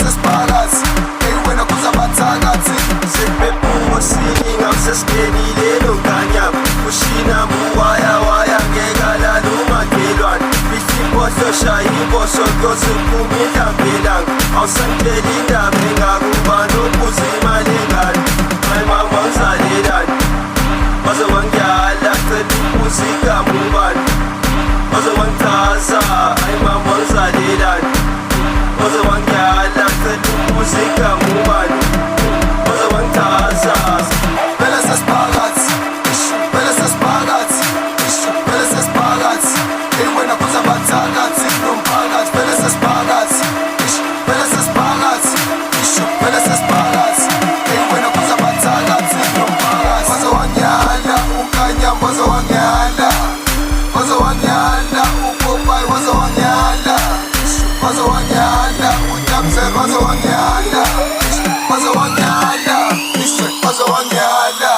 sesiphakathi wena kuzabathakathi sepephumosini ngamsesigenile loganyama ushina muwayawaya ngekalala umakhelwane bihlimpohlo shaya imposo kyosephuma idlambelanga awusantshela indaba engakuba nokuza imali engane hayi mama ngizalelani waze wangihala cela ukuza igamubani waze wangithaza hayi mama ngizalelani waze wangihala cela ukuza igamubani waze wangithaza vele sesiphakathi vele sesiphakathi vele sesiphakathi wena kuzabathakathi nomphakathi vele sesiphakathi vele sesiphakathi vele sesiphakathi wena kuzabathakathi nomphakathi waze wangihala ukanyamba waze wangihala waze wangihala upopayi waze wangihala waze wangihala utamsel waze wangihala waze wangihala waze wangihala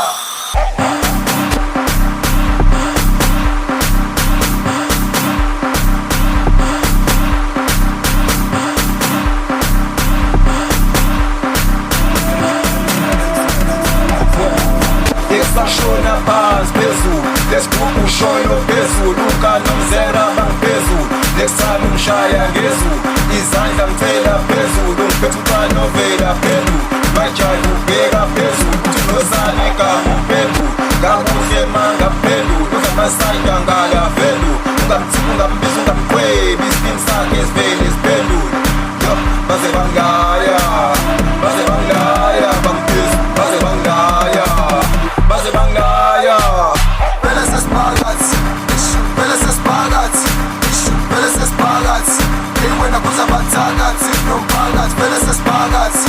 Desashona phansi phezulu lesigubu ushoyo phezulu ukanomzera bangiphezulu lesami ngishaya ngezulu izandla ngicela phezulu ngiphethe umntwana ovela phendulo majayi ubheka phezulu uthi nozana igama uphendulo kakuhle mangaphendulo uzamasayida ngalavendulo ungamthiki ungambizi ungamqwebi isipini sakhe sivele siphendule baze bangaya baze bangaya bangiphezulu baze bangaya baze bangaya vele sesiphakathi vele sesiphakathi vele sesiphakathi wena kuzabathakathi nomphakathi vele sesiphakathi